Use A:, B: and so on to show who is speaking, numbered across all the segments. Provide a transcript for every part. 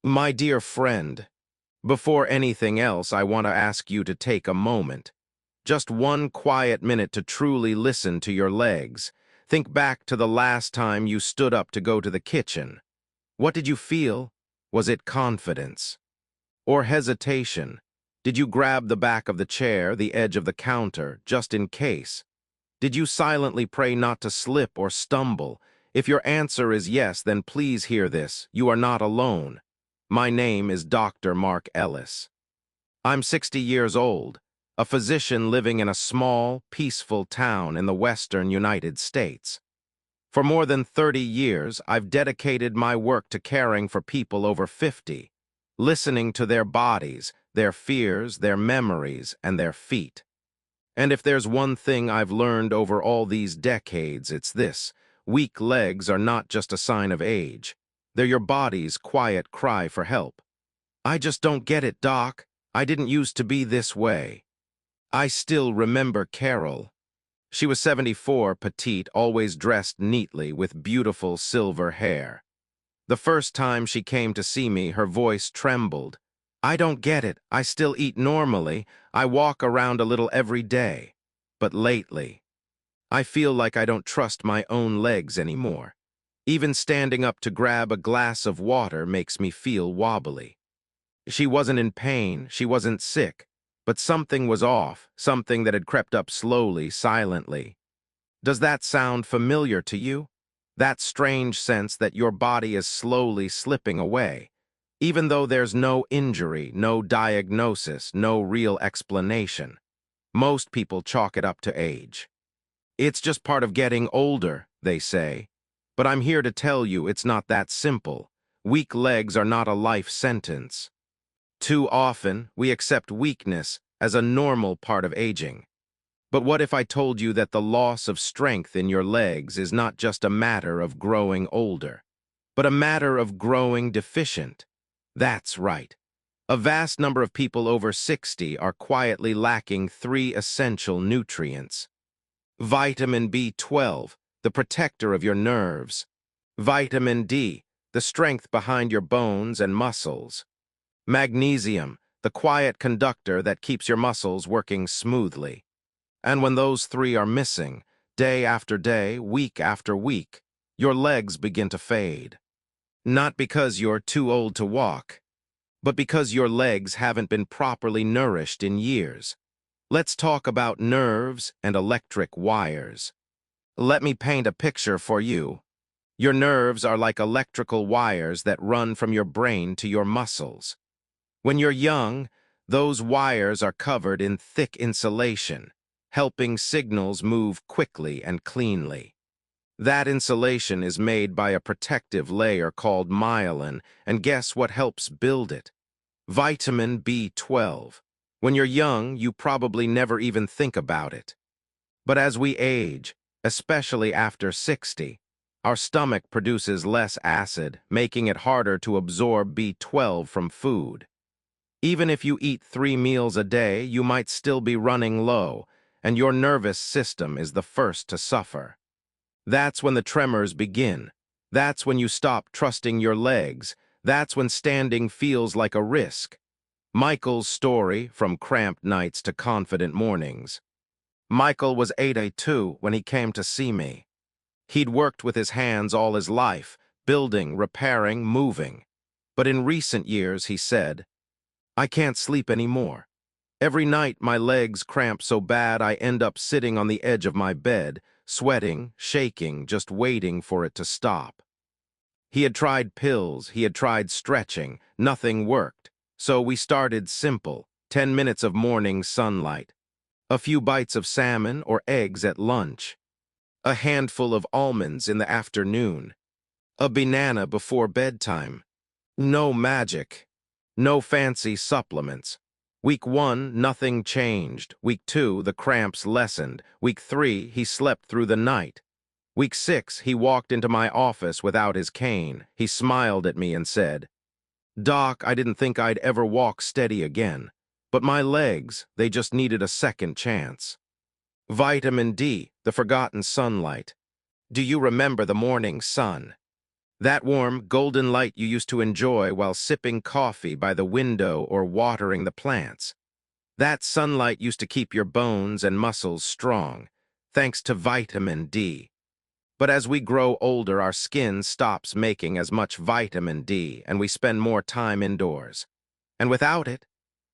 A: My dear friend, before anything else, I want to ask you to take a moment. Just one quiet minute to truly listen to your legs. Think back to the last time you stood up to go to the kitchen. What did you feel? Was it confidence? Or hesitation? Did you grab the back of the chair, the edge of the counter, just in case? Did you silently pray not to slip or stumble? If your answer is yes, then please hear this. You are not alone. My name is Dr. Mark Ellis. I'm 60 years old, a physician living in a small, peaceful town in the western United States. For more than 30 years, I've dedicated my work to caring for people over 50, listening to their bodies, their fears, their memories, and their feet. And if there's one thing I've learned over all these decades, it's this: weak legs are not just a sign of age. They're your body's quiet cry for help. I just don't get it, Doc. I didn't used to be this way. I still remember Carol. She was 74, petite, always dressed neatly, with beautiful silver hair. The first time she came to see me, her voice trembled. I don't get it. I still eat normally. I walk around a little every day. But lately, I feel like I don't trust my own legs anymore. Even standing up to grab a glass of water makes me feel wobbly. She wasn't in pain, she wasn't sick, but something was off, something that had crept up slowly, silently. Does that sound familiar to you? That strange sense that your body is slowly slipping away, even though there's no injury, no diagnosis, no real explanation. Most people chalk it up to age. It's just part of getting older, they say. But I'm here to tell you it's not that simple. Weak legs are not a life sentence. Too often, we accept weakness as a normal part of aging. But what if I told you that the loss of strength in your legs is not just a matter of growing older, but a matter of growing deficient? That's right. A vast number of people over 60 are quietly lacking three essential nutrients. Vitamin B12, the protector of your nerves. Vitamin D, the strength behind your bones and muscles. Magnesium, the quiet conductor that keeps your muscles working smoothly. And when those three are missing, day after day, week after week, your legs begin to fade. Not because you're too old to walk, but because your legs haven't been properly nourished in years. Let's talk about nerves and electric wires. Let me paint a picture for you. Your nerves are like electrical wires that run from your brain to your muscles. When you're young, those wires are covered in thick insulation, helping signals move quickly and cleanly. That insulation is made by a protective layer called myelin, and guess what helps build it? Vitamin B12. When you're young, you probably never even think about it. But as we age, especially after 60, our stomach produces less acid, making it harder to absorb B12 from food. Even if you eat 3 meals a day, you might still be running low, and your nervous system is the first to suffer. That's when the tremors begin. That's when you stop trusting your legs. That's when standing feels like a risk. Michael's story, from cramped nights to confident mornings. Michael was 82 when he came to see me. He'd worked with his hands all his life, building, repairing, moving. But in recent years, he said, I can't sleep anymore. Every night my legs cramp so bad I end up sitting on the edge of my bed, sweating, shaking, just waiting for it to stop. He had tried pills, he had tried stretching, nothing worked. So we started simple: 10 minutes of morning sunlight, a few bites of salmon or eggs at lunch, a handful of almonds in the afternoon, a banana before bedtime. No magic. No fancy supplements. Week 1, nothing changed. Week 2, the cramps lessened. Week 3, he slept through the night. Week 6, he walked into my office without his cane. He smiled at me and said, Doc, I didn't think I'd ever walk steady again. But my legs, they just needed a second chance. Vitamin D, the forgotten sunlight. Do you remember the morning sun? That warm, golden light you used to enjoy while sipping coffee by the window or watering the plants. That sunlight used to keep your bones and muscles strong, thanks to vitamin D. But as we grow older, our skin stops making as much vitamin D, and we spend more time indoors. And without it,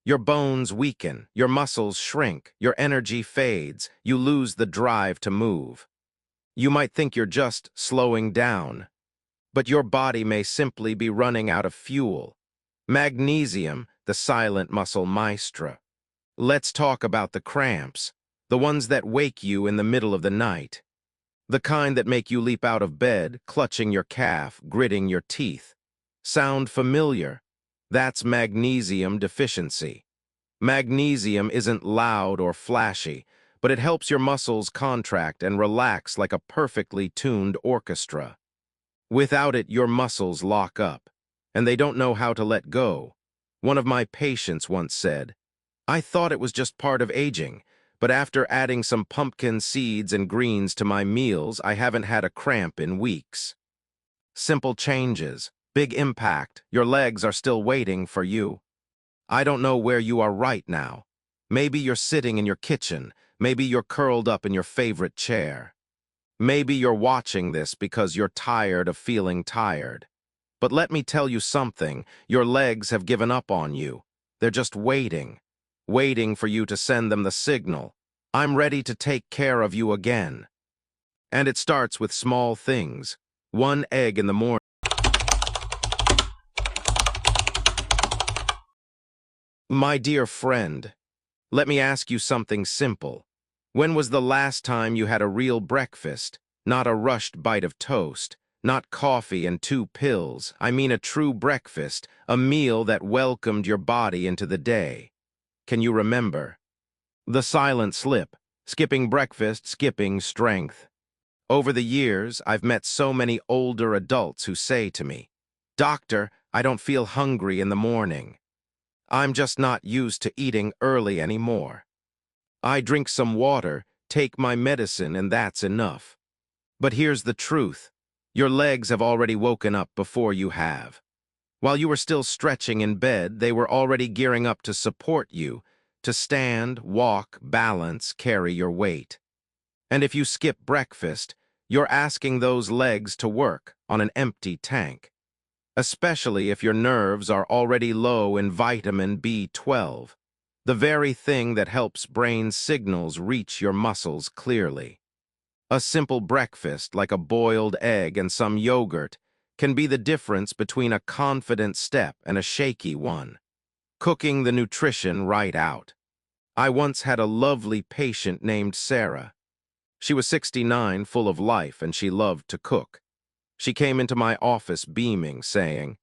A: your bones weaken, your muscles shrink, your energy fades, you lose the drive to move. You might think you're just slowing down, but your body may simply be running out of fuel. Magnesium, the silent muscle maestro. Let's talk about the cramps, the ones that wake you in the middle of the night. The kind that make you leap out of bed, clutching your calf, gritting your teeth. Sound familiar? That's magnesium deficiency. Magnesium isn't loud or flashy, but it helps your muscles contract and relax like a perfectly tuned orchestra. Without it, your muscles lock up, and they don't know how to let go. One of my patients once said, "I thought it was just part of aging, but after adding some pumpkin seeds and greens to my meals, I haven't had a cramp in weeks." Simple changes, big impact. Your legs are still waiting for you. I don't know where you are right now. Maybe you're sitting in your kitchen. Maybe you're curled up in your favorite chair. Maybe you're watching this because you're tired of feeling tired. But let me tell you something, your legs have given up on you. They're just waiting for you to send them the signal. I'm ready to take care of you again. And it starts with small things. One egg in the morning. My dear friend, let me ask you something simple. When was the last time you had a real breakfast, not a rushed bite of toast, not coffee and 2 pills? I mean a true breakfast, a meal that welcomed your body into the day. Can you remember? The silent slip, skipping breakfast, skipping strength. Over the years, I've met so many older adults who say to me, "Doctor, I don't feel hungry in the morning. I'm just not used to eating early anymore. I drink some water, take my medicine, and that's enough." But here's the truth. Your legs have already woken up before you have. While you were still stretching in bed, they were already gearing up to support you, to stand, walk, balance, carry your weight. And if you skip breakfast, you're asking those legs to work on an empty tank, especially if your nerves are already low in vitamin B12, the very thing that helps brain signals reach your muscles clearly. A simple breakfast, like a boiled egg and some yogurt, can be the difference between a confident step and a shaky one, cooking the nutrition right out. I once had a lovely patient named Sarah. She was 69, full of life, and she loved to cook. She came into my office beaming, saying,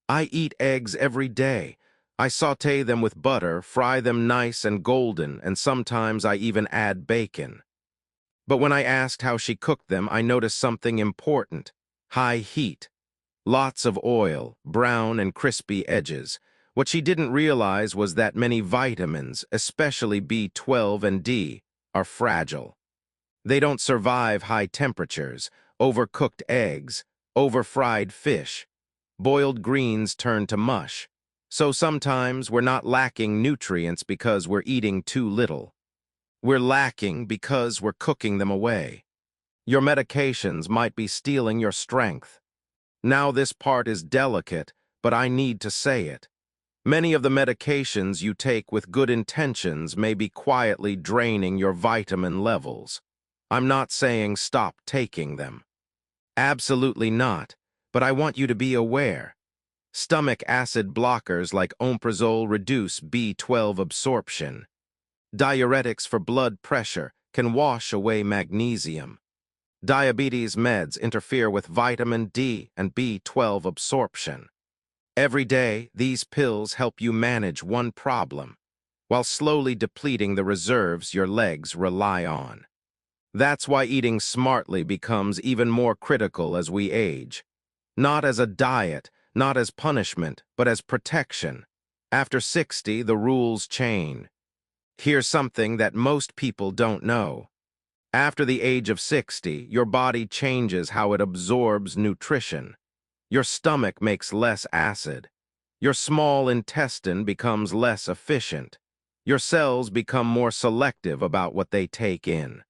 A: "I eat eggs every day. I saute them with butter, fry them nice and golden, and sometimes I even add bacon." But when I asked how she cooked them, I noticed something important: high heat. Lots of oil, brown and crispy edges. What she didn't realize was that many vitamins, especially B12 and D, are fragile. They don't survive high temperatures. Overcooked eggs, over-fried fish, boiled greens turn to mush. So sometimes we're not lacking nutrients because we're eating too little. We're lacking because we're cooking them away. Your medications might be stealing your strength. Now this part is delicate, but I need to say it. Many of the medications you take with good intentions may be quietly draining your vitamin levels. I'm not saying stop taking them. Absolutely not, but I want you to be aware. Stomach acid blockers like omeprazole reduce B12 absorption. Diuretics for blood pressure can wash away magnesium. Diabetes meds interfere with vitamin D and B12 absorption. Every day, these pills help you manage one problem, while slowly depleting the reserves your legs rely on. That's why eating smartly becomes even more critical as we age. Not as a diet, not as punishment, but as protection. After 60, the rules change. Here's something that most people don't know. After the age of 60, your body changes how it absorbs nutrition. Your stomach makes less acid. Your small intestine becomes less efficient. Your cells become more selective about what they take in.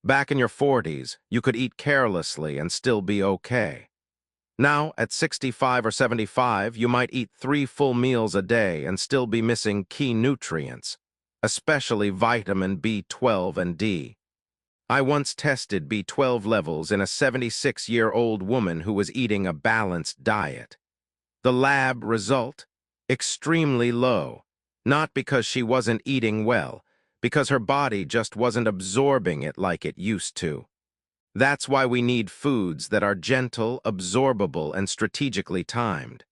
A: Back in your 40s, you could eat carelessly and still be okay. Now, at 65 or 75, you might eat 3 full meals a day and still be missing key nutrients, especially vitamin B12 and D. I once tested B12 levels in a 76-year-old woman who was eating a balanced diet. The lab result? Extremely low. Not because she wasn't eating well, because her body just wasn't absorbing it like it used to. That's why we need foods that are gentle, absorbable, and strategically timed.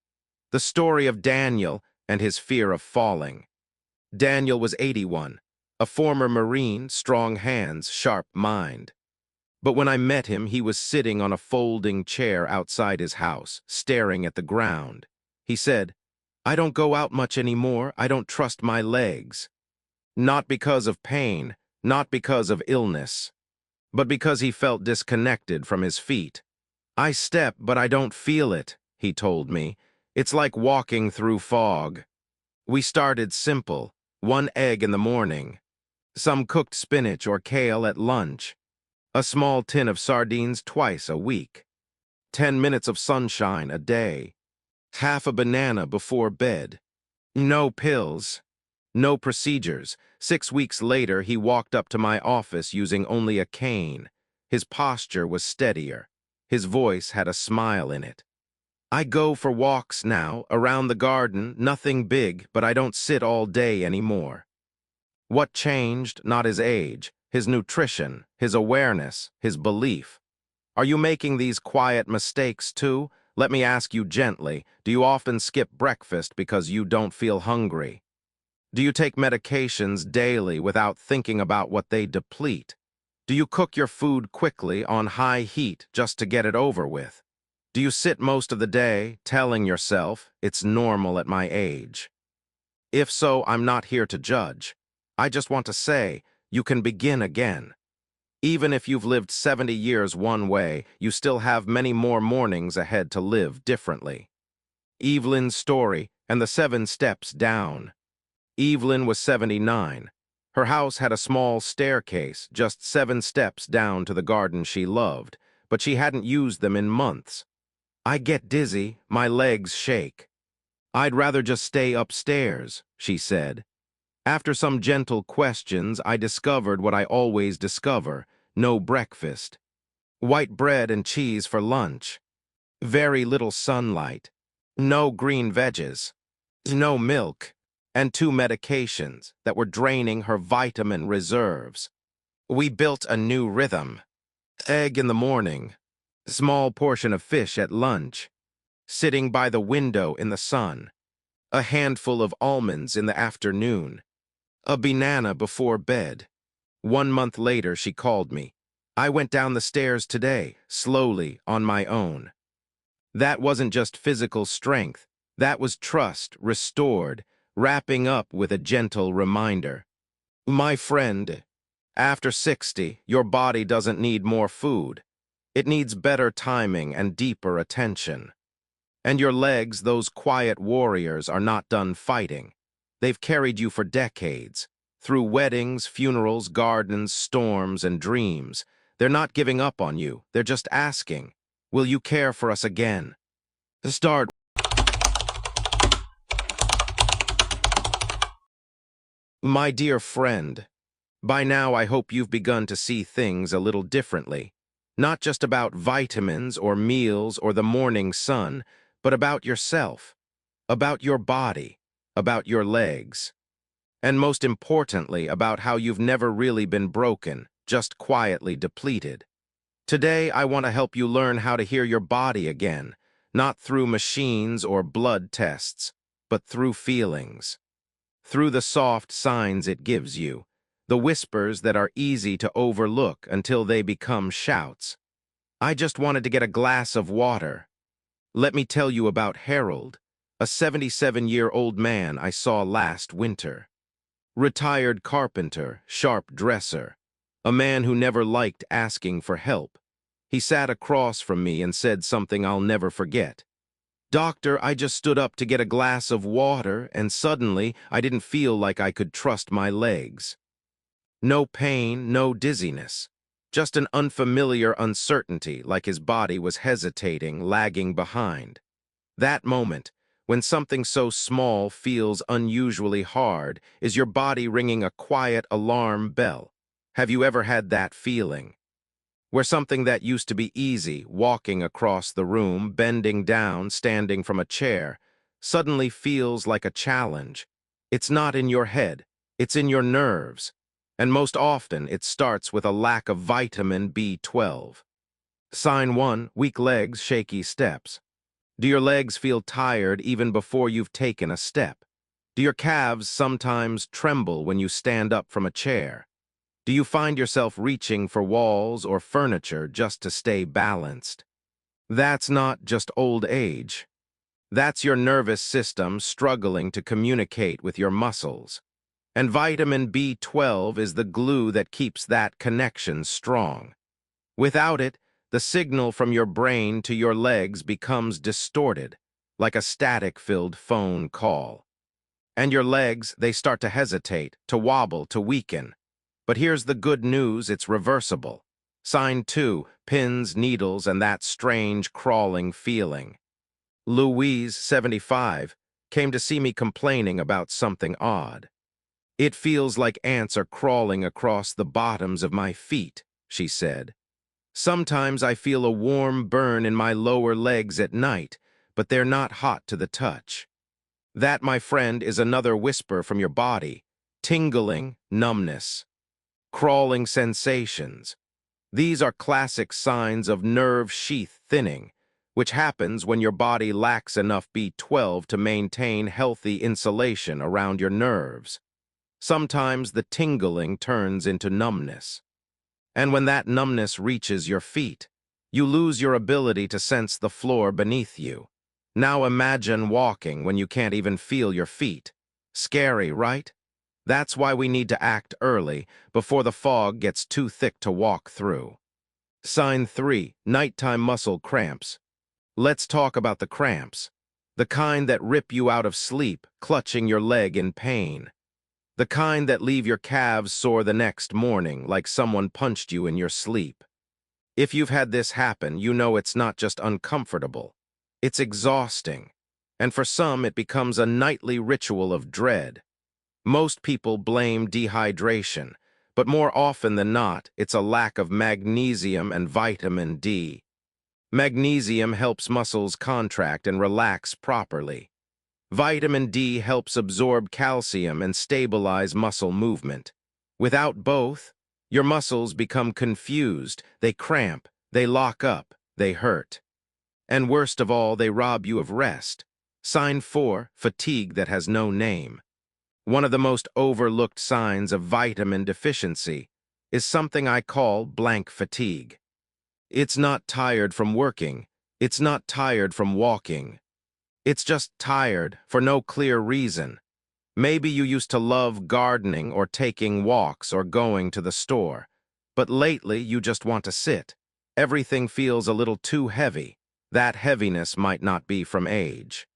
A: The story of Daniel and his fear of falling. Daniel was 81, a former Marine, strong hands, sharp mind. But when I met him, he was sitting on a folding chair outside his house, staring at the ground. He said, "I don't go out much anymore. I don't trust my legs." Not because of pain, not because of illness, but because he felt disconnected from his feet. "I step, but I don't feel it," he told me. "It's like walking through fog." We started simple, 1 egg in the morning, some cooked spinach or kale at lunch, a small tin of sardines twice a week, 10 minutes of sunshine a day, half a banana before bed. No pills, no procedures. 6 weeks later, he walked up to my office using only a cane. His posture was steadier. His voice had a smile in it. "I go for walks now, around the garden, nothing big, but I don't sit all day anymore." What changed? Not his age, his nutrition, his awareness, his belief. Are you making these quiet mistakes too? Let me ask you gently, do you often skip breakfast because you don't feel hungry? Do you take medications daily without thinking about what they deplete? Do you cook your food quickly on high heat just to get it over with? Do you sit most of the day telling yourself it's normal at my age? If so, I'm not here to judge. I just want to say you can begin again. Even if you've lived 70 years one way, you still have many more mornings ahead to live differently. Evelyn's story and the 7 steps down. Evelyn was 79. Her house had a small staircase, just 7 steps down to the garden she loved, but she hadn't used them in months. "I get dizzy, my legs shake. I'd rather just stay upstairs," she said. After some gentle questions, I discovered what I always discover: no breakfast. White bread and cheese for lunch. Very little sunlight. No green veggies. No milk. And 2 medications that were draining her vitamin reserves. We built a new rhythm. Egg in the morning. Small portion of fish at lunch. Sitting by the window in the sun. A handful of almonds in the afternoon. A banana before bed. 1 month later, she called me. "I went down the stairs today, slowly, on my own." That wasn't just physical strength. That was trust, restored, wrapping up with a gentle reminder. "My friend, after 60, your body doesn't need more food. It needs better timing and deeper attention. And your legs, those quiet warriors, are not done fighting. They've carried you for decades, through weddings, funerals, gardens, storms, and dreams. They're not giving up on you. They're just asking, will you care for us again?" Start. My dear friend, by now I hope you've begun to see things a little differently. Not just about vitamins or meals or the morning sun, but about yourself, about your body, about your legs. And most importantly, about how you've never really been broken, just quietly depleted. Today, I want to help you learn how to hear your body again, not through machines or blood tests, but through feelings. Through the soft signs it gives you, the whispers that are easy to overlook until they become shouts. I just wanted to get a glass of water. Let me tell you about Harold, a 77-year-old man I saw last winter. Retired carpenter, sharp dresser, a man who never liked asking for help. He sat across from me and said something I'll never forget. "Doctor, I just stood up to get a glass of water, and suddenly I didn't feel like I could trust my legs." No pain, no dizziness. Just an unfamiliar uncertainty, like his body was hesitating, lagging behind. That moment, when something so small feels unusually hard, is your body ringing a quiet alarm bell. Have you ever had that feeling? Where something that used to be easy, walking across the room, bending down, standing from a chair, suddenly feels like a challenge. It's not in your head, it's in your nerves. And most often, it starts with a lack of vitamin B12. Sign 1, weak legs, shaky steps. Do your legs feel tired even before you've taken a step? Do your calves sometimes tremble when you stand up from a chair? Do you find yourself reaching for walls or furniture just to stay balanced? That's not just old age. That's your nervous system struggling to communicate with your muscles. And vitamin B12 is the glue that keeps that connection strong. Without it, the signal from your brain to your legs becomes distorted, like a static-filled phone call. And your legs, they start to hesitate, to wobble, to weaken. But here's the good news, it's reversible. Sign 2, pins, needles, and that strange crawling feeling. Louise, 75, came to see me complaining about something odd. "It feels like ants are crawling across the bottoms of my feet," she said. "Sometimes I feel a warm burn in my lower legs at night, but they're not hot to the touch." That, my friend, is another whisper from your body. Tingling, numbness, crawling sensations. These are classic signs of nerve sheath thinning, which happens when your body lacks enough B12 to maintain healthy insulation around your nerves. Sometimes the tingling turns into numbness. And when that numbness reaches your feet, you lose your ability to sense the floor beneath you. Now imagine walking when you can't even feel your feet. Scary, right? That's why we need to act early, before the fog gets too thick to walk through. Sign 3, nighttime muscle cramps. Let's talk about the cramps. The kind that rip you out of sleep, clutching your leg in pain. The kind that leave your calves sore the next morning, like someone punched you in your sleep. If you've had this happen, you know it's not just uncomfortable. It's exhausting. And for some, it becomes a nightly ritual of dread. Most people blame dehydration, but more often than not, it's a lack of magnesium and vitamin D. Magnesium helps muscles contract and relax properly. Vitamin D helps absorb calcium and stabilize muscle movement. Without both, your muscles become confused, they cramp, they lock up, they hurt. And worst of all, they rob you of rest. Sign 4, fatigue that has no name. One of the most overlooked signs of vitamin deficiency is something I call blank fatigue. It's not tired from working, it's not tired from walking. It's just tired for no clear reason. Maybe you used to love gardening or taking walks or going to the store, but lately you just want to sit. Everything feels a little too heavy. That heaviness might not be from age.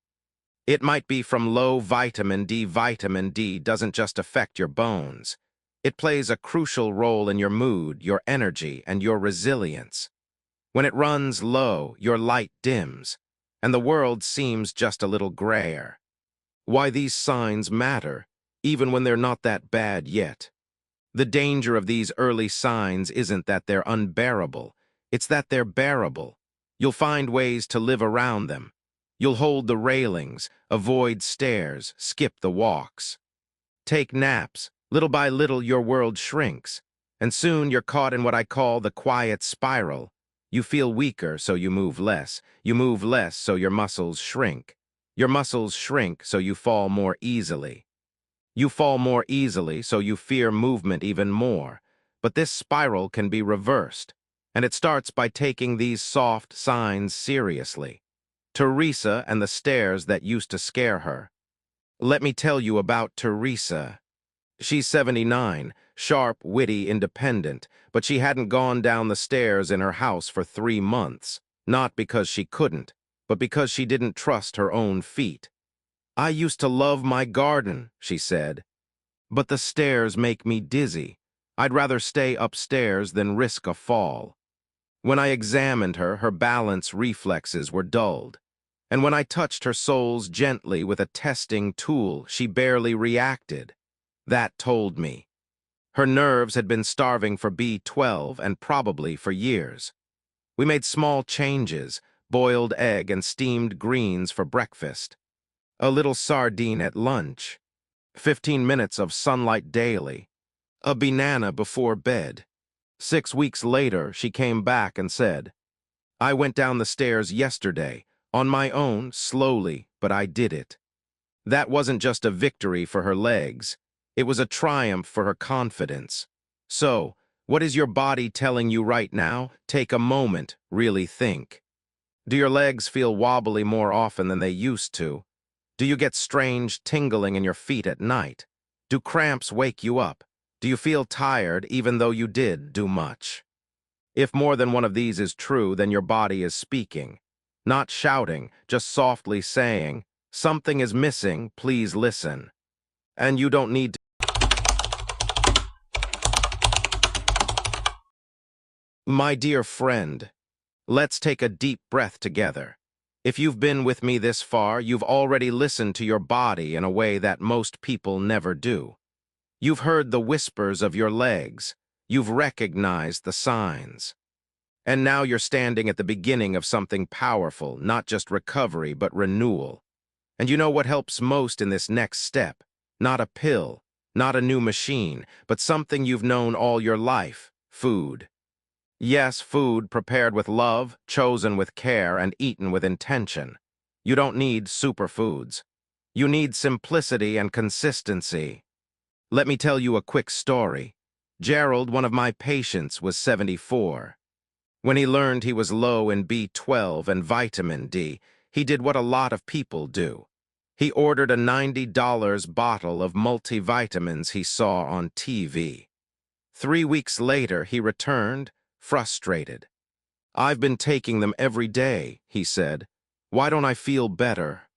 A: It might be from low vitamin D. Vitamin D doesn't just affect your bones. It plays a crucial role in your mood, your energy, and your resilience. When it runs low, your light dims, and the world seems just a little grayer. Why these signs matter, even when they're not that bad yet. The danger of these early signs isn't that they're unbearable, it's that they're bearable. You'll find ways to live around them. You'll hold the railings, avoid stairs, skip the walks. Take naps. Little by little, your world shrinks, and soon you're caught in what I call the quiet spiral. You feel weaker, so you move less. You move less, so your muscles shrink. Your muscles shrink, so you fall more easily. You fall more easily, so you fear movement even more. But this spiral can be reversed, and it starts by taking these soft signs seriously. Teresa and the stairs that used to scare her. Let me tell you about Teresa. She's 79, sharp, witty, independent, but she hadn't gone down the stairs in her house for 3 months. Not because she couldn't, but because she didn't trust her own feet. "I used to love my garden," she said, "but the stairs make me dizzy. I'd rather stay upstairs than risk a fall." When I examined her, her balance reflexes were dulled. And when I touched her soles gently with a testing tool, she barely reacted. That told me. Her nerves had been starving for B12 and probably for years. We made small changes, boiled egg and steamed greens for breakfast, a little sardine at lunch, 15 minutes of sunlight daily, a banana before bed. 6 weeks later, she came back and said, "I went down the stairs yesterday, on my own, slowly, but I did it." That wasn't just a victory for her legs. It was a triumph for her confidence. So, what is your body telling you right now? Take a moment, really think. Do your legs feel wobbly more often than they used to? Do you get strange tingling in your feet at night? Do cramps wake you up? Do you feel tired even though you did do much? If more than one of these is true, then your body is speaking. Not shouting, just softly saying, "Something is missing, please listen." And you don't need to. My dear friend, let's take a deep breath together. If you've been with me this far, you've already listened to your body in a way that most people never do. You've heard the whispers of your legs. You've recognized the signs. And now you're standing at the beginning of something powerful, not just recovery, but renewal. And you know what helps most in this next step? Not a pill, not a new machine, but something you've known all your life: food. Yes, food prepared with love, chosen with care, and eaten with intention. You don't need superfoods. You need simplicity and consistency. Let me tell you a quick story. Gerald, one of my patients, was 74. When he learned he was low in B12 and vitamin D, he did what a lot of people do. He ordered a $90 bottle of multivitamins he saw on TV. 3 weeks later, he returned, frustrated. "I've been taking them every day," he said. "Why don't I feel better?"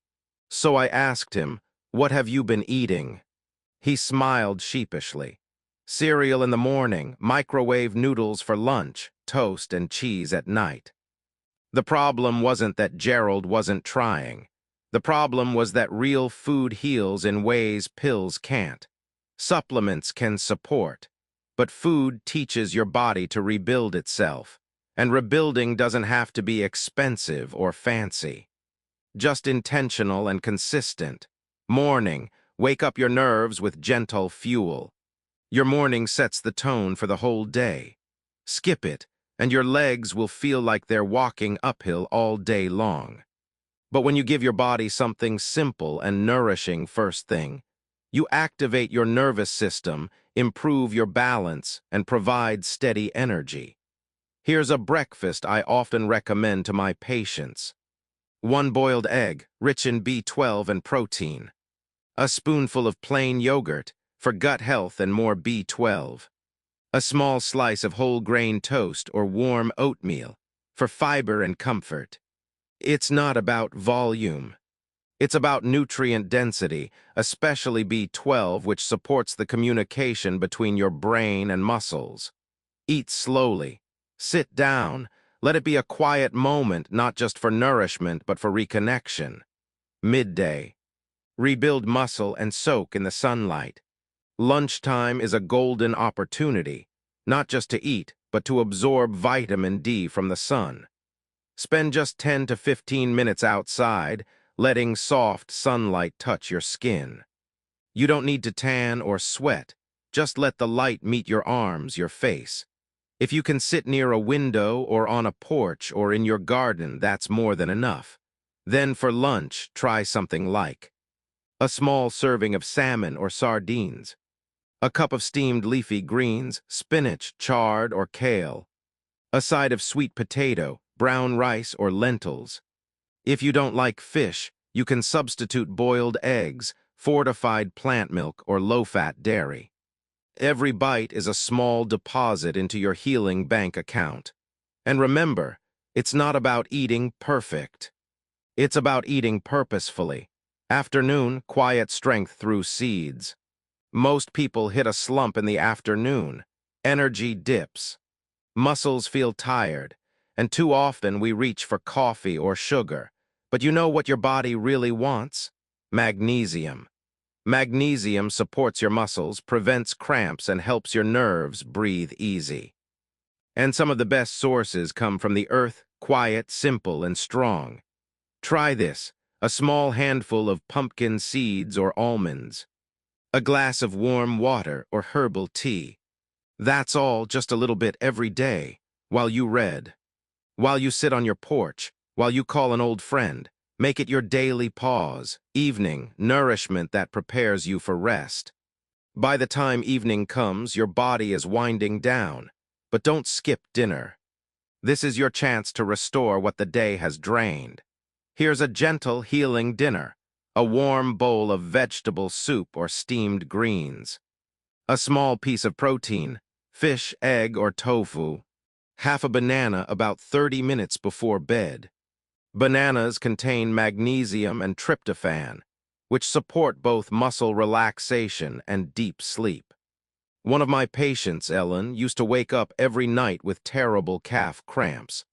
A: So I asked him, "What have you been eating?" He smiled sheepishly. "Cereal in the morning, microwave noodles for lunch, toast and cheese at night." The problem wasn't that Gerald wasn't trying. The problem was that real food heals in ways pills can't. Supplements can support, but food teaches your body to rebuild itself, and rebuilding doesn't have to be expensive or fancy. Just intentional and consistent. Morning, wake up your nerves with gentle fuel. Your morning sets the tone for the whole day. Skip it, and your legs will feel like they're walking uphill all day long. But when you give your body something simple and nourishing first thing, you activate your nervous system, improve your balance, and provide steady energy. Here's a breakfast I often recommend to my patients. 1 boiled egg, rich in B12 and protein. A spoonful of plain yogurt, for gut health and more B12. A small slice of whole grain toast or warm oatmeal, for fiber and comfort. It's not about volume. It's about nutrient density, especially B12, which supports the communication between your brain and muscles. Eat slowly. Sit down. Let it be a quiet moment, not just for nourishment, but for reconnection. Midday. Rebuild muscle and soak in the sunlight. Lunchtime is a golden opportunity, not just to eat, but to absorb vitamin D from the sun. Spend just 10 to 15 minutes outside, letting soft sunlight touch your skin. You don't need to tan or sweat. Just let the light meet your arms, your face. If you can sit near a window or on a porch or in your garden, that's more than enough. Then for lunch, try something like a small serving of salmon or sardines, a cup of steamed leafy greens, spinach, chard, or kale, a side of sweet potato, brown rice, or lentils. If you don't like fish, you can substitute boiled eggs, fortified plant milk, or low-fat dairy. Every bite is a small deposit into your healing bank account. And remember, it's not about eating perfect. It's about eating purposefully. Afternoon, quiet strength through seeds. Most people hit a slump in the afternoon. Energy dips. Muscles feel tired, and too often we reach for coffee or sugar. But you know what your body really wants? Magnesium. Magnesium supports your muscles, prevents cramps, and helps your nerves breathe easy. And some of the best sources come from the earth, quiet, simple, and strong. Try this: a small handful of pumpkin seeds or almonds, a glass of warm water or herbal tea. That's all, just a little bit every day, while you read, while you sit on your porch, while you call an old friend. Make it your daily pause, evening, nourishment that prepares you for rest. By the time evening comes, your body is winding down, but don't skip dinner. This is your chance to restore what the day has drained. Here's a gentle, healing dinner: a warm bowl of vegetable soup or steamed greens, a small piece of protein, fish, egg, or tofu, half a banana about 30 minutes before bed. Bananas contain magnesium and tryptophan, which support both muscle relaxation and deep sleep. One of my patients, Ellen, used to wake up every night with terrible calf cramps.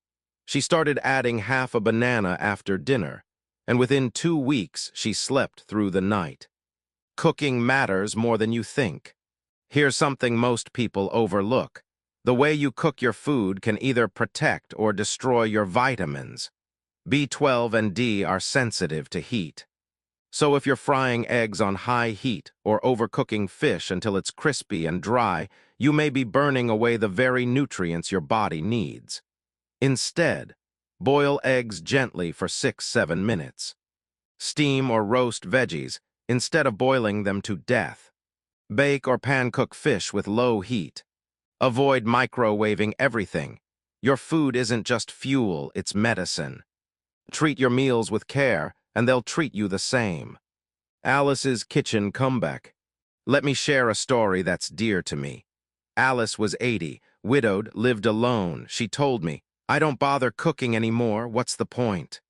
A: She started adding half a banana after dinner, and within 2 weeks she slept through the night. Cooking matters more than you think. Here's something most people overlook: the way you cook your food can either protect or destroy your vitamins. B12 and D are sensitive to heat. So if you're frying eggs on high heat or overcooking fish until it's crispy and dry, you may be burning away the very nutrients your body needs. Instead, boil eggs gently for 6-7 minutes. Steam or roast veggies instead of boiling them to death. Bake or pan-cook fish with low heat. Avoid microwaving everything. Your food isn't just fuel, it's medicine. Treat your meals with care, and they'll treat you the same. Alice's kitchen comeback. Let me share a story that's dear to me. Alice was 80, widowed, lived alone. She told me, "I don't bother cooking anymore, what's the point?"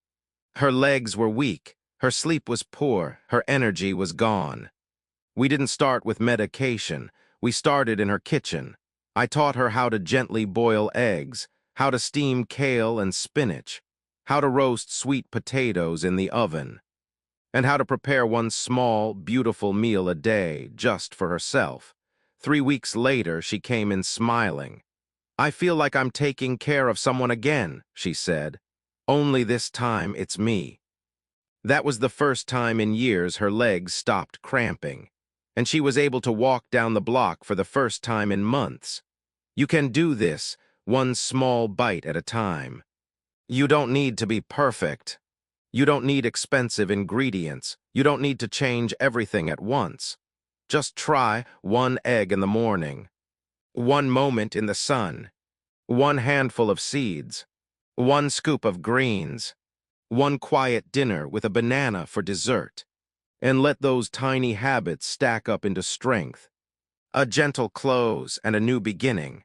A: Her legs were weak, her sleep was poor, her energy was gone. We didn't start with medication, we started in her kitchen. I taught her how to gently boil eggs, how to steam kale and spinach, how to roast sweet potatoes in the oven, and how to prepare one small, beautiful meal a day just for herself. 3 weeks later, she came in smiling. "I feel like I'm taking care of someone again," she said. "Only this time it's me." That was the first time in years her legs stopped cramping, and she was able to walk down the block for the first time in months. You can do this, one small bite at a time. You don't need to be perfect. You don't need expensive ingredients. You don't need to change everything at once. Just try one egg in the morning, one moment in the sun, one handful of seeds, one scoop of greens, one quiet dinner with a banana for dessert, and let those tiny habits stack up into strength. A gentle close and a new beginning.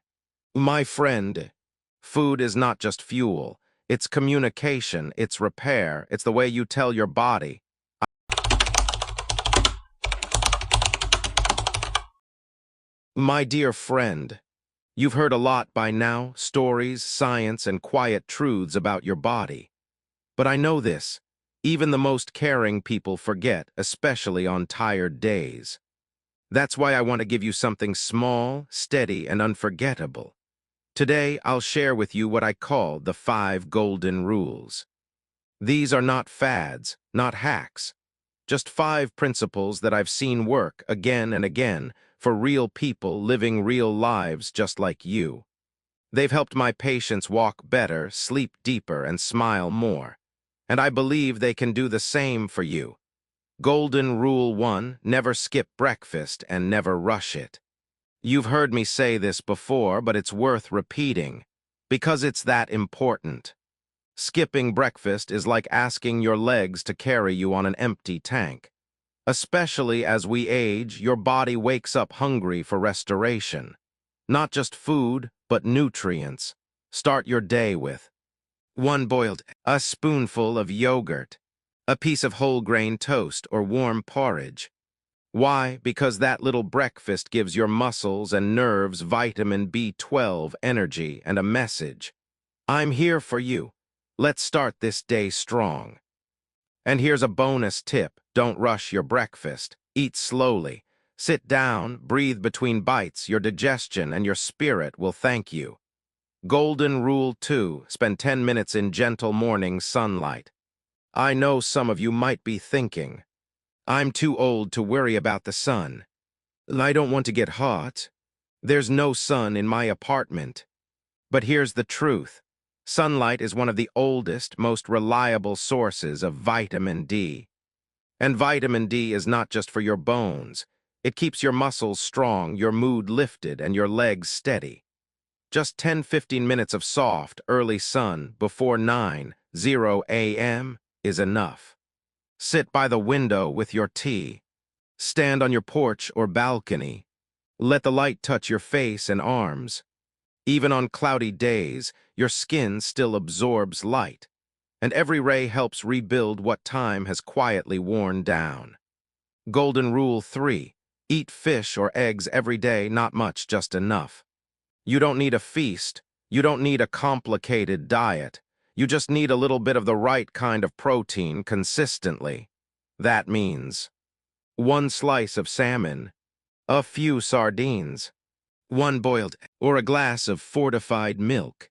A: My friend, food is not just fuel. It's communication, it's repair, it's the way you tell your body, "My dear friend, you've heard a lot by now, stories, science, and quiet truths about your body. But I know this: even the most caring people forget, especially on tired days. That's why I want to give you something small, steady, and unforgettable. Today, I'll share with you what I call the 5 golden rules. These are not fads, not hacks, just 5 principles that I've seen work again and again for real people living real lives just like you. They've helped my patients walk better, sleep deeper, and smile more. And I believe they can do the same for you. Golden Rule 1: never skip breakfast and never rush it. You've heard me say this before, but it's worth repeating, because it's that important. Skipping breakfast is like asking your legs to carry you on an empty tank. Especially as we age, your body wakes up hungry for restoration. Not just food, but nutrients. Start your day with one boiled egg, a spoonful of yogurt, A piece of whole grain toast or warm porridge. Why? Because that little breakfast gives your muscles and nerves vitamin B12, energy, and a message. I'm here for you. Let's start this day strong. And here's a bonus tip. Don't rush your breakfast. Eat slowly. Sit down, breathe between bites. Your digestion and your spirit will thank you. Golden Rule 2. Spend 10 minutes in gentle morning sunlight. I know some of you might be thinking, I'm too old to worry about the sun. I don't want to get hot. There's no sun in my apartment. But here's the truth. Sunlight is one of the oldest, most reliable sources of vitamin D. And vitamin D is not just for your bones. It keeps your muscles strong, your mood lifted, and your legs steady. Just 10-15 minutes of soft, early sun before 9:00 a.m. is enough. Sit by the window with your tea. Stand on your porch or balcony. Let the light touch your face and arms. Even on cloudy days, your skin still absorbs light, and every ray helps rebuild what time has quietly worn down. Golden Rule 3. Eat fish or eggs every day, not much, just enough. You don't need a feast. You don't need a complicated diet. You just need a little bit of the right kind of protein consistently. That means one slice of salmon, a few sardines, one boiled egg, or a glass of fortified milk.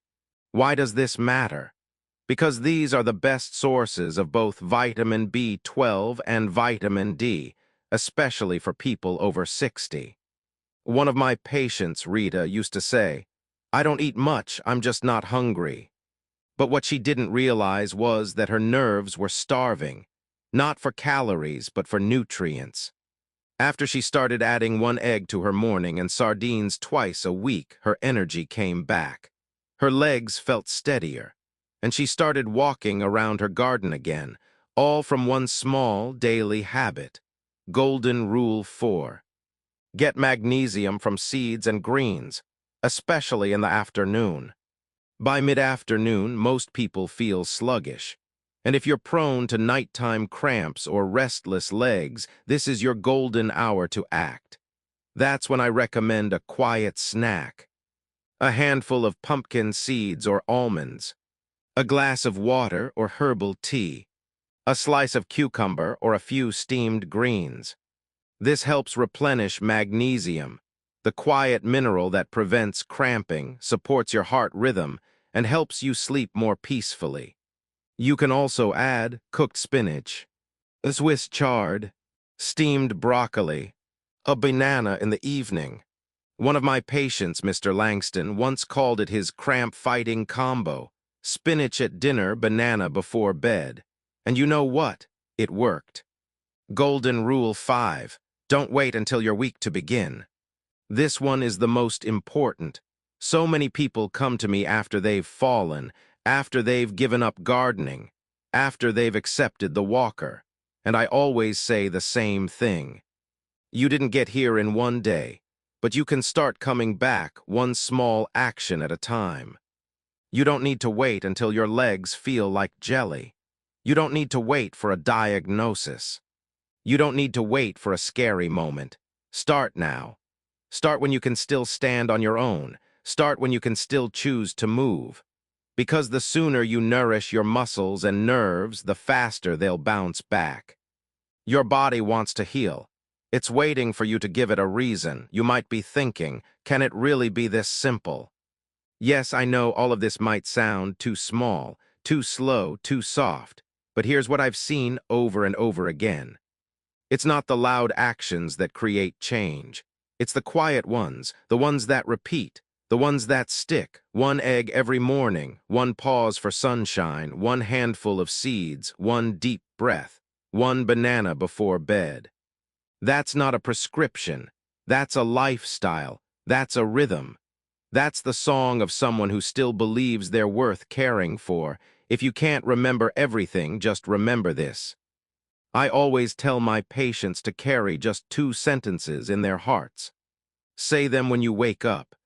A: Why does this matter? Because these are the best sources of both vitamin B12 and vitamin D, especially for people over 60. One of my patients, Rita, used to say, I don't eat much, I'm just not hungry. But what she didn't realize was that her nerves were starving, not for calories, but for nutrients. After she started adding one egg to her morning and sardines twice a week, her energy came back. Her legs felt steadier, and she started walking around her garden again, all from one small daily habit. Golden Rule 4. Get magnesium from seeds and greens, especially in the afternoon. By mid-afternoon, most people feel sluggish. And if you're prone to nighttime cramps or restless legs, this is your golden hour to act. That's when I recommend a quiet snack. A handful of pumpkin seeds or almonds. A glass of water or herbal tea. A slice of cucumber or a few steamed greens. This helps replenish magnesium, the quiet mineral that prevents cramping, supports your heart rhythm, and helps you sleep more peacefully. You can also add cooked spinach, a Swiss chard, steamed broccoli, a banana in the evening. One of my patients, Mr. Langston, once called it his cramp-fighting combo: spinach at dinner, banana before bed. And you know what? It worked. Golden Rule 5. Don't wait until you're weak to begin. This one is the most important. So many people come to me after they've fallen, after they've given up gardening, after they've accepted the walker. And I always say the same thing. You didn't get here in one day, but you can start coming back one small action at a time. You don't need to wait until your legs feel like jelly. You don't need to wait for a diagnosis. You don't need to wait for a scary moment. Start now. Start when you can still stand on your own. Start when you can still choose to move. Because the sooner you nourish your muscles and nerves, the faster they'll bounce back. Your body wants to heal. It's waiting for you to give it a reason. You might be thinking, can it really be this simple? Yes, I know all of this might sound too small, too slow, too soft, but here's what I've seen over and over again. It's not the loud actions that create change. It's the quiet ones, the ones that repeat, the ones that stick. One egg every morning, one pause for sunshine, one handful of seeds, one deep breath, one banana before bed. That's not a prescription. That's a lifestyle. That's a rhythm. That's the song of someone who still believes they're worth caring for. If you can't remember everything, just remember this. I always tell my patients to carry just 2 sentences in their hearts. Say them when you wake up.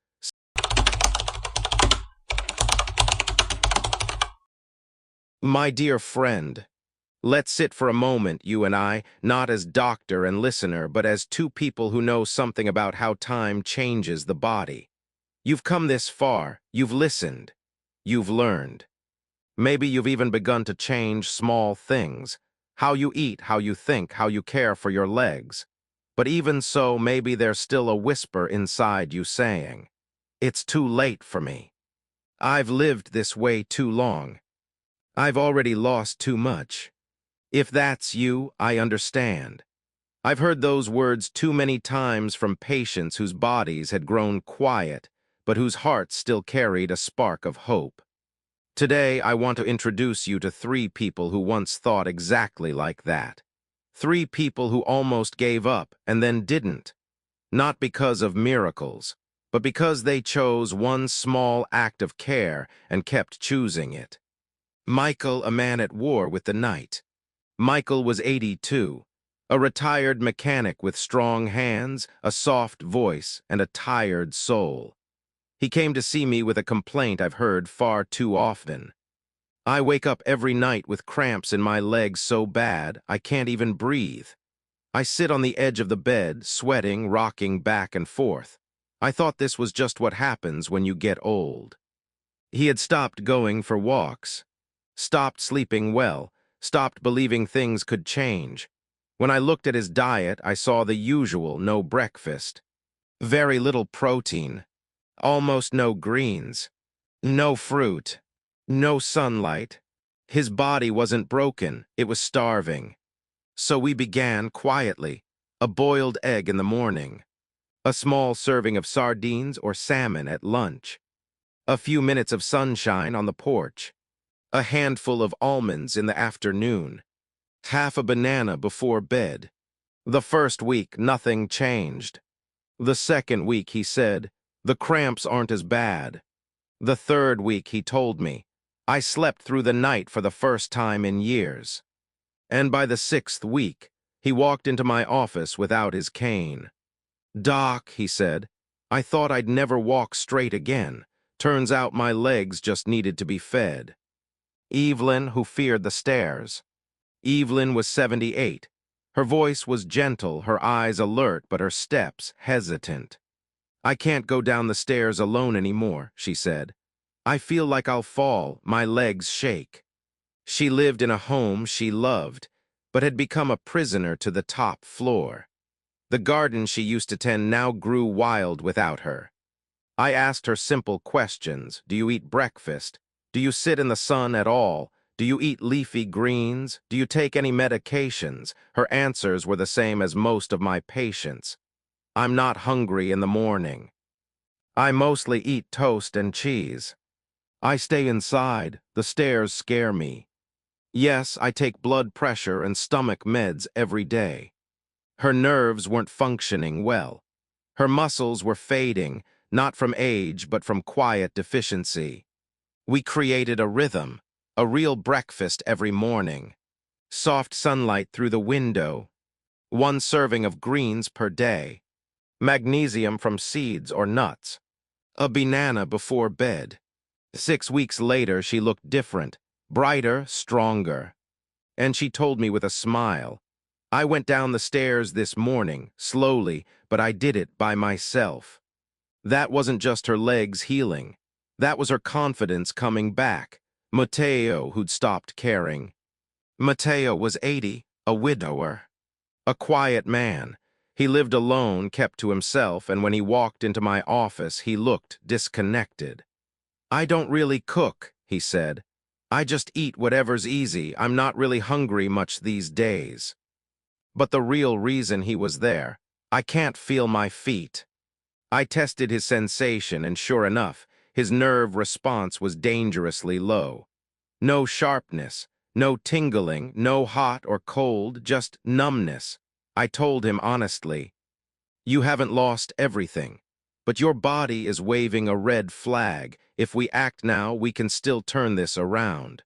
A: My dear friend, Let's sit for a moment, you and I, not as doctor and listener, but as two people who know something about how time changes the body. You've come this far, you've listened, you've learned. Maybe you've even begun to change small things. How you eat, how you think, how you care for your legs. But even so, maybe there's still a whisper inside you saying, "It's too late for me. I've lived this way too long. I've already lost too much." If that's you, I understand. I've heard those words too many times from patients whose bodies had grown quiet, but whose hearts still carried a spark of hope. Today, I want to introduce you to three people who once thought exactly like that. Three people who almost gave up and then didn't. Not because of miracles, but because they chose one small act of care and kept choosing it. Michael, a man at war with the night. Michael was 82, a retired mechanic with strong hands, a soft voice, and a tired soul. He came to see me with a complaint I've heard far too often. "I wake up every night with cramps in my legs so bad I can't even breathe. I sit on the edge of the bed, sweating, rocking back and forth. I thought this was just what happens when you get old." He had stopped going for walks, stopped sleeping well, stopped believing things could change. When I looked at his diet, I saw the usual: no breakfast, very little protein, almost no greens, no fruit, no sunlight. His body wasn't broken, it was starving. So we began quietly: a boiled egg in the morning, a small serving of sardines or salmon at lunch, a few minutes of sunshine on the porch, a handful of almonds in the afternoon, half a banana before bed. The first week, nothing changed. The second week, he said, "The cramps aren't as bad." The third week, he told me, "I slept through the night for the first time in years." And by the sixth week, he walked into my office without his cane. "Doc," he said, "I thought I'd never walk straight again. Turns out my legs just needed to be fed." Evelyn, who feared the stairs. Evelyn was 78. Her voice was gentle, her eyes alert, but her steps hesitant. "I can't go down the stairs alone anymore," she said. "I feel like I'll fall, my legs shake." She lived in a home she loved, but had become a prisoner to the top floor. The garden she used to tend now grew wild without her. I asked her simple questions: "Do you eat breakfast? Do you sit in the sun at all? Do you eat leafy greens? Do you take any medications?" Her answers were the same as most of my patients. "I'm not hungry in the morning. I mostly eat toast and cheese. I stay inside. The stairs scare me. Yes, I take blood pressure and stomach meds every day." Her nerves weren't functioning well. Her muscles were fading, not from age, but from quiet deficiency. We created a rhythm, a real breakfast every morning. Soft sunlight through the window, one serving of greens per day, magnesium from seeds or nuts, a banana before bed. 6 weeks later, she looked different, brighter, stronger. And she told me with a smile, "I went down the stairs this morning, slowly, but I did it by myself." That wasn't just her legs healing. That was her confidence coming back. Mateo, who'd stopped caring. Mateo was 80, a widower. A quiet man. He lived alone, kept to himself, and when he walked into my office, he looked disconnected. "I don't really cook," he said. "I just eat whatever's easy. I'm not really hungry much these days." But the real reason he was there: "I can't feel my feet." I tested his sensation, and sure enough, his nerve response was dangerously low. No sharpness, no tingling, no hot or cold, just numbness. I told him honestly, "You haven't lost everything, but your body is waving a red flag. If we act now, we can still turn this around."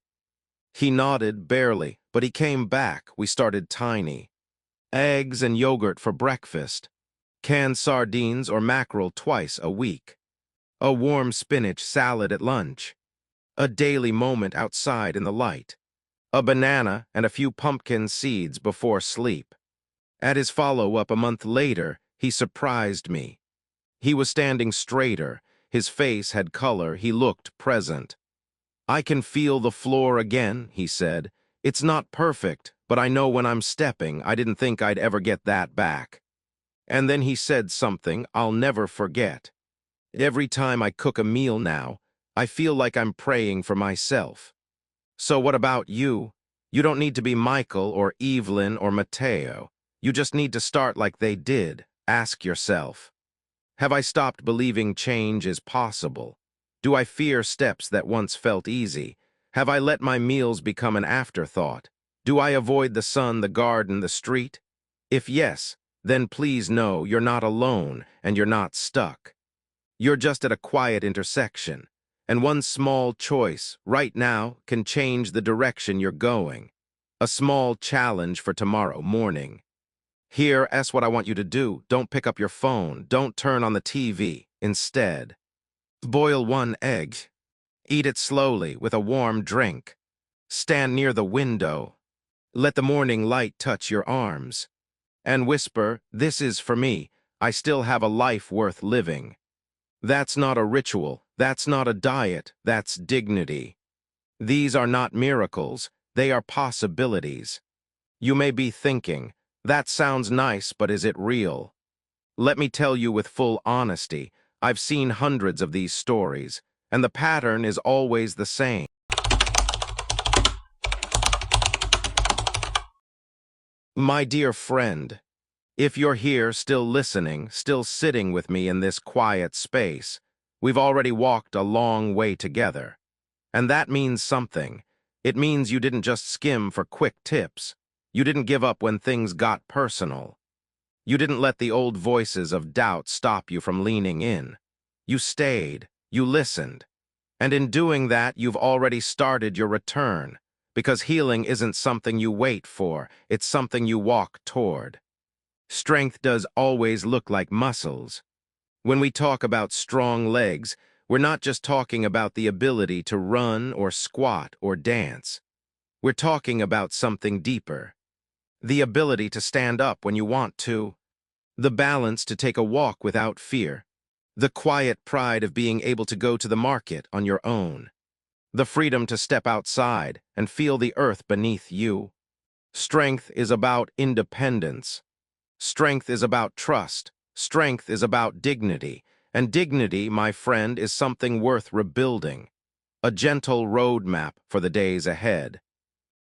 A: He nodded, barely, but he came back. We started tiny. Eggs and yogurt for breakfast, canned sardines or mackerel twice a week, a warm spinach salad at lunch, a daily moment outside in the light, a banana, and a few pumpkin seeds before sleep. At his follow-up a month later, he surprised me. He was standing straighter, his face had color, he looked present. "I can feel the floor again," he said. "It's not perfect, but I know when I'm stepping. I didn't think I'd ever get that back." And then he said something I'll never forget. "Every time I cook a meal now, I feel like I'm praying for myself." So what about you? You don't need to be Michael or Evelyn or Mateo. You just need to start like they did. Ask yourself, have I stopped believing change is possible? Do I fear steps that once felt easy? Have I let my meals become an afterthought? Do I avoid the sun, the garden, the street? If yes, then please know you're not alone and you're not stuck. You're just at a quiet intersection, and one small choice right now can change the direction you're going. A small challenge for tomorrow morning. Here, that's what I want you to do. Don't pick up your phone. Don't turn on the TV. Instead, boil one egg. Eat it slowly with a warm drink. Stand near the window. Let the morning light touch your arms. And whisper, "This is for me. I still have a life worth living." That's not a ritual. That's not a diet. That's dignity. These are not miracles. They are possibilities. You may be thinking, that sounds nice, but is it real? Let me tell you with full honesty, I've seen hundreds of these stories, and the pattern is always the same. My dear friend, if you're here still listening, still sitting with me in this quiet space, we've already walked a long way together. And that means something. It means you didn't just skim for quick tips. You didn't give up when things got personal. You didn't let the old voices of doubt stop you from leaning in. You stayed. You listened. And in doing that, you've already started your return. Because healing isn't something you wait for. It's something you walk toward. Strength does always look like muscles. When we talk about strong legs, we're not just talking about the ability to run or squat or dance. We're talking about something deeper. The ability to stand up when you want to. The balance to take a walk without fear. The quiet pride of being able to go to the market on your own. The freedom to step outside and feel the earth beneath you. Strength is about independence. Strength is about trust. Strength is about dignity. And dignity, my friend, is something worth rebuilding. A gentle roadmap for the days ahead.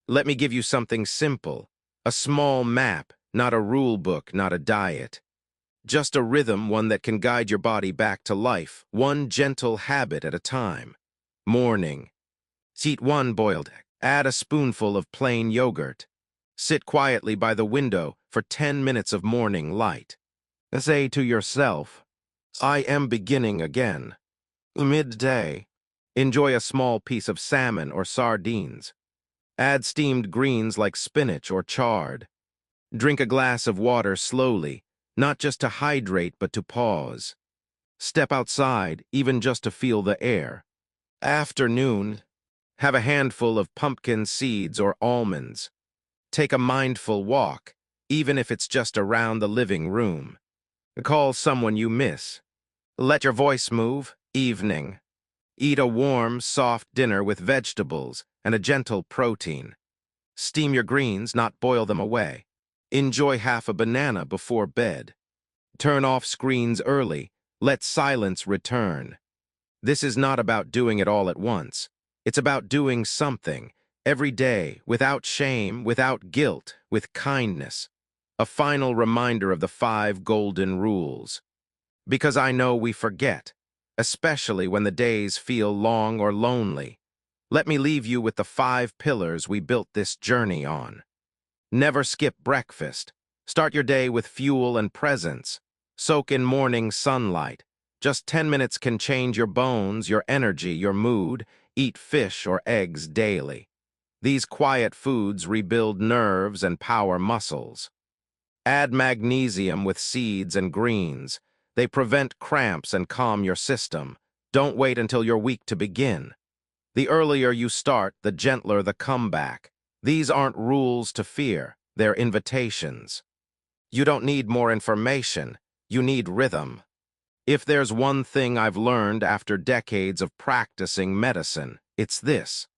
A: Let me give you something simple. A small map, not a rule book, not a diet. Just a rhythm, one that can guide your body back to life, one gentle habit at a time. Morning. Eat one boiled egg. Add a spoonful of plain yogurt. Sit quietly by the window for 10 minutes of morning light. Say to yourself, I am beginning again. Midday. Enjoy a small piece of salmon or sardines. Add steamed greens like spinach or chard. Drink a glass of water slowly, not just to hydrate but to pause. Step outside, even just to feel the air. Afternoon. Have a handful of pumpkin seeds or almonds. Take a mindful walk, even if it's just around the living room. Call someone you miss. Let your voice move. Evening. Eat a warm, soft dinner with vegetables and a gentle protein. Steam your greens, not boil them away. Enjoy half a banana before bed. Turn off screens early. Let silence return. This is not about doing it all at once. It's about doing something, every day, without shame, without guilt, with kindness. A final reminder of the 5 golden rules. Because I know we forget, especially when the days feel long or lonely. Let me leave you with the 5 pillars we built this journey on. Never skip breakfast. Start your day with fuel and presence. Soak in morning sunlight. Just 10 minutes can change your bones, your energy, your mood. Eat fish or eggs daily. These quiet foods rebuild nerves and power muscles. Add magnesium with seeds and greens. They prevent cramps and calm your system. Don't wait until you're weak to begin. The earlier you start, the gentler the comeback. These aren't rules to fear, they're invitations. You don't need more information, you need rhythm. If there's one thing I've learned after decades of practicing medicine, it's this.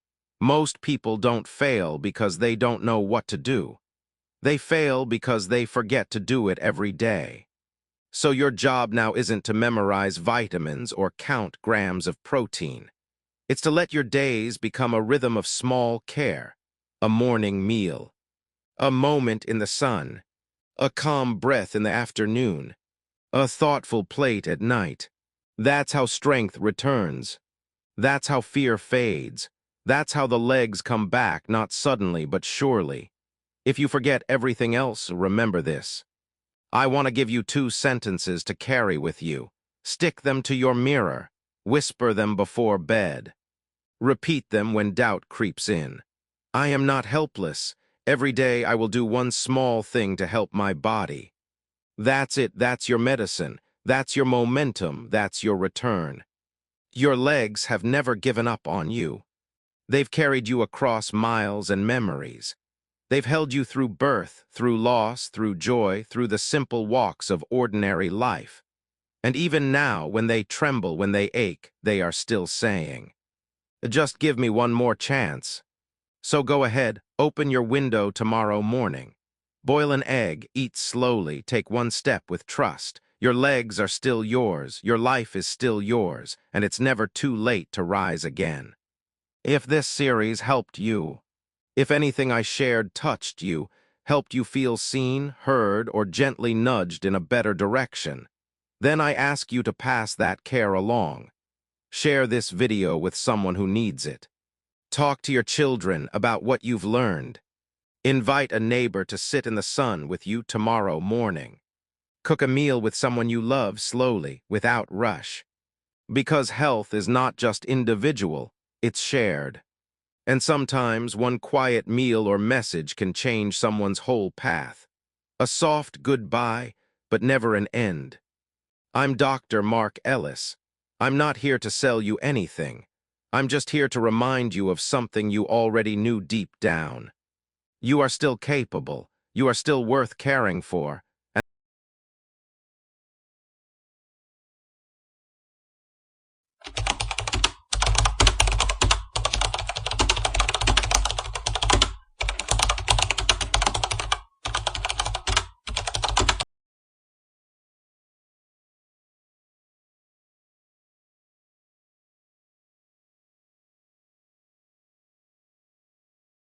A: Most people don't fail because they don't know what to do. They fail because they forget to do it every day. So your job now isn't to memorize vitamins or count grams of protein. It's to let your days become a rhythm of small care, a morning meal, a moment in the sun, a calm breath in the afternoon, a thoughtful plate at night. That's how strength returns. That's how fear fades. That's how the legs come back, not suddenly but surely. If you forget everything else, remember this. I want to give you 2 sentences to carry with you. Stick them to your mirror. Whisper them before bed. Repeat them when doubt creeps in. I am not helpless. Every day I will do one small thing to help my body. That's it, that's your medicine. That's your momentum, that's your return. Your legs have never given up on you. They've carried you across miles and memories. They've held you through birth, through loss, through joy, through the simple walks of ordinary life. And even now, when they tremble, when they ache, they are still saying, "Just give me one more chance." So go ahead, open your window tomorrow morning. Boil an egg, eat slowly, take one step with trust. Your legs are still yours, your life is still yours, and it's never too late to rise again. If this series helped you, if anything I shared touched you, helped you feel seen, heard, or gently nudged in a better direction, then I ask you to pass that care along. Share this video with someone who needs it. Talk to your children about what you've learned. Invite a neighbor to sit in the sun with you tomorrow morning. Cook a meal with someone you love slowly, without rush. Because health is not just individual, it's shared. And sometimes one quiet meal or message can change someone's whole path. A soft goodbye, but never an end. I'm Dr. Mark Ellis. I'm not here to sell you anything. I'm just here to remind you of something you already knew deep down. You are still capable. You are still worth caring for.